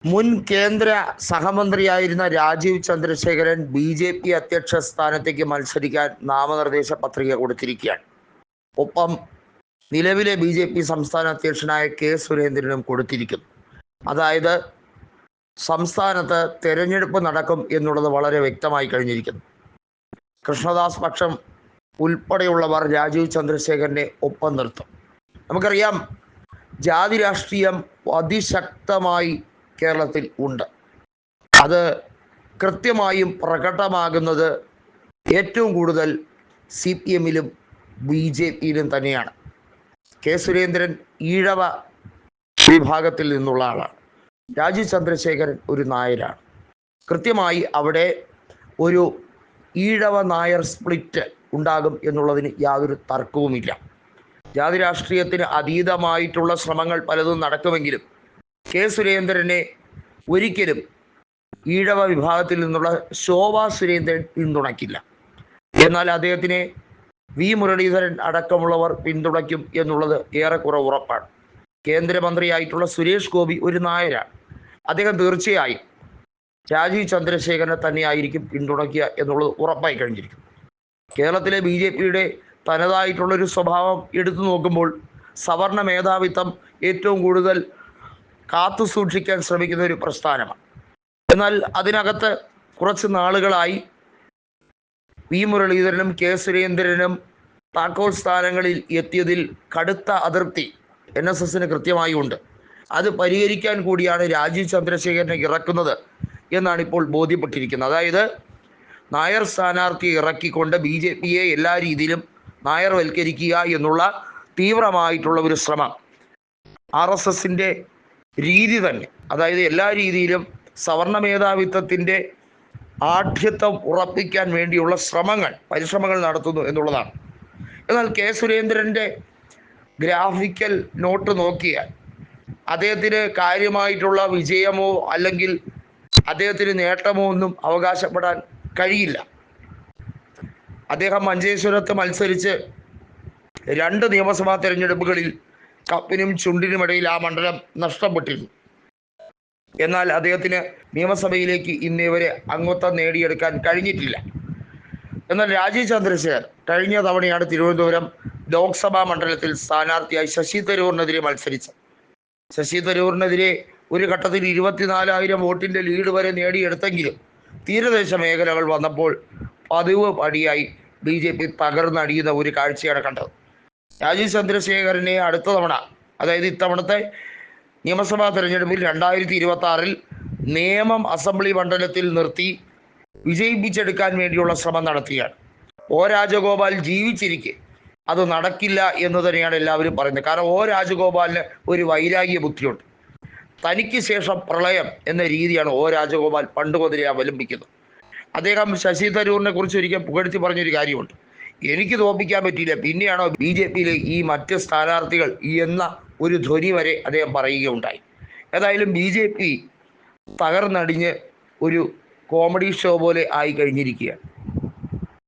മുൻ കേന്ദ്ര സഹമന്ത്രിയായിരുന്ന രാജീവ് ചന്ദ്രശേഖരൻ BJP അധ്യക്ഷ സ്ഥാനത്തേക്ക് മത്സരിക്കാൻ നാമനിർദ്ദേശ പത്രിക കൊടുത്തിരിക്കുകയാണ്. ഒപ്പം നിലവിലെ BJP സംസ്ഥാന അധ്യക്ഷനായ K. സുരേന്ദ്രനും കൊടുത്തിരിക്കുന്നു. അതായത് സംസ്ഥാനത്ത് തെരഞ്ഞെടുപ്പ് നടക്കും എന്നുള്ളത് വളരെ വ്യക്തമായി കഴിഞ്ഞിരിക്കുന്നു. കൃഷ്ണദാസ് പക്ഷം ഉൾപ്പെടെയുള്ളവർ രാജീവ് ചന്ദ്രശേഖരനെ ഒപ്പം നിർത്തും. നമുക്കറിയാം, ജാതി രാഷ്ട്രീയം അതിശക്തമായി കേരളത്തിൽ ഉണ്ട്. അത് കൃത്യമായും പ്രകടമാകുന്നത് ഏറ്റവും കൂടുതൽ CPM-ലും BJP-യിലും തന്നെയാണ്. K. സുരേന്ദ്രൻ ഈഴവ വിഭാഗത്തിൽ നിന്നുള്ള ആളാണ്. രാജീവ് ചന്ദ്രശേഖരൻ ഒരു നായരാണ്. കൃത്യമായി അവിടെ ഒരു ഈഴവ നായർ സ്പ്ലിറ്റ് ഉണ്ടാകും എന്നുള്ളതിന് യാതൊരു തർക്കവുമില്ല. ജാതി രാഷ്ട്രീയത്തിന് അതീതമായിട്ടുള്ള ശ്രമങ്ങൾ പലതും നടക്കുമെങ്കിലും K. സുരേന്ദ്രനെ ഒരിക്കലും ഈഴവ വിഭാഗത്തിൽ നിന്നുള്ള ശോഭാ സുരേന്ദ്രൻ പിന്തുണയ്ക്കില്ല. എന്നാൽ അദ്ദേഹത്തിനെ V. മുരളീധരൻ അടക്കമുള്ളവർ പിന്തുണയ്ക്കും എന്നുള്ളത് ഏറെക്കുറെ ഉറപ്പാണ്. കേന്ദ്രമന്ത്രിയായിട്ടുള്ള സുരേഷ് ഗോപി ഒരു നായരാണ്. അദ്ദേഹം തീർച്ചയായും രാജീവ് ചന്ദ്രശേഖരനെ തന്നെയായിരിക്കും പിന്തുണയ്ക്കുക എന്നുള്ളത് ഉറപ്പായി കഴിഞ്ഞിരിക്കുന്നു. കേരളത്തിലെ BJP-യുടെ തനതായിട്ടുള്ളൊരു സ്വഭാവം എടുത്തു നോക്കുമ്പോൾ സവർണ മേധാവിത്വം ഏറ്റവും കൂടുതൽ കാത്തു സൂക്ഷിക്കാൻ ശ്രമിക്കുന്ന ഒരു പ്രസ്ഥാനമാണ്. എന്നാൽ അതിനകത്ത് കുറച്ച് നാളുകളായി V. മുരളീധരനും K. സുരേന്ദ്രനും താക്കോൽ സ്ഥാനങ്ങളിൽ എത്തിയതിൽ കടുത്ത അതൃപ്തി NSSന് കൃത്യമായി ഉണ്ട്. അത് പരിഹരിക്കാൻ കൂടിയാണ് രാജീവ് ചന്ദ്രശേഖരനെ ഇറക്കുന്നത് എന്നാണ് ഇപ്പോൾ ബോധ്യപ്പെട്ടിരിക്കുന്നത്. അതായത് നായർ സ്ഥാനാർത്ഥിയെ ഇറക്കിക്കൊണ്ട് BJP-യെ എല്ലാ രീതിയിലും നായർവൽക്കരിക്കുക എന്നുള്ള തീവ്രമായിട്ടുള്ള ഒരു ശ്രമം RSSന്റെ രീതി തന്നെ. അതായത് എല്ലാ രീതിയിലും സവർണ മേധാവിത്വത്തിൻ്റെ ആഢ്യത്വം ഉറപ്പിക്കാൻ വേണ്ടിയുള്ള പരിശ്രമങ്ങൾ നടത്തുന്നു എന്നുള്ളതാണ്. എന്നാൽ K. സുരേന്ദ്രൻ്റെ ഗ്രാഫിക്കൽ നോട്ട് നോക്കിയാൽ അദ്ദേഹത്തിന് കാര്യമായിട്ടുള്ള വിജയമോ അല്ലെങ്കിൽ അദ്ദേഹത്തിന് നേട്ടമോ ഒന്നും അവകാശപ്പെടാൻ കഴിയില്ല. അദ്ദേഹം മഞ്ചേശ്വരത്ത് മത്സരിച്ച് 2 നിയമസഭാ തെരഞ്ഞെടുപ്പുകളിൽ കപ്പിനും ചുണ്ടിനുമിടയിൽ ആ മണ്ഡലം നഷ്ടപ്പെട്ടിരുന്നു. എന്നാൽ അദ്ദേഹത്തിന് നിയമസഭയിലേക്ക് ഇന്നേവരെ അംഗത്വം നേടിയെടുക്കാൻ കഴിഞ്ഞിട്ടില്ല. എന്നാൽ രാജീവ് ചന്ദ്രശേഖർ കഴിഞ്ഞ തവണയാണ് തിരുവനന്തപുരം ലോക്സഭാ മണ്ഡലത്തിൽ സ്ഥാനാർത്ഥിയായി ശശി തരൂരിനെതിരെ മത്സരിച്ചത്. ശശി തരൂരിനെതിരെ ഒരു ഘട്ടത്തിൽ 24,000 വോട്ടിൻ്റെ ലീഡ് വരെ നേടിയെടുത്തെങ്കിലും തീരദേശ മേഖലകൾ വന്നപ്പോൾ പതിവ് പടിയായി BJP തകർന്നടിയുന്ന ഒരു കാഴ്ചയാണ് കണ്ടത്. രാജീവ് ചന്ദ്രശേഖരനെ അടുത്ത തവണ, അതായത് ഇത്തവണത്തെ നിയമസഭാ തെരഞ്ഞെടുപ്പിൽ 2026-ൽ നേമം അസംബ്ലി മണ്ഡലത്തിൽ നിർത്തി വിജയിപ്പിച്ചെടുക്കാൻ വേണ്ടിയുള്ള ശ്രമം നടത്തുകയാണ്. O. രാജഗോപാൽ ജീവിച്ചിരിക്കെ അത് നടക്കില്ല എന്ന് തന്നെയാണ് എല്ലാവരും പറയുന്നത്. കാരണം O. രാജഗോപാലിന് ഒരു വൈരാഗ്യ ബുദ്ധിയുണ്ട്. തനിക്ക് ശേഷം പ്രളയം എന്ന രീതിയാണ് O. രാജഗോപാൽ പണ്ട് മുതലേ അവലംബിക്കുന്നത്. അദ്ദേഹം ശശി തരൂരിനെ കുറിച്ച് ഒരിക്കൽ പുകഴ്ത്തി പറഞ്ഞൊരു കാര്യമുണ്ട്: എനിക്ക് തോൽപ്പിക്കാൻ പറ്റിയില്ല, പിന്നെയാണോ BJP-യിലെ ഈ മറ്റ് സ്ഥാനാർത്ഥികൾ എന്ന ഒരു ധ്വനി വരെ അദ്ദേഹം പറയുകയുണ്ടായി. ഏതായാലും BJP തകർന്നടിഞ്ഞ് ഒരു കോമഡി ഷോ പോലെ ആയി കഴിഞ്ഞിരിക്കുകയാണ്.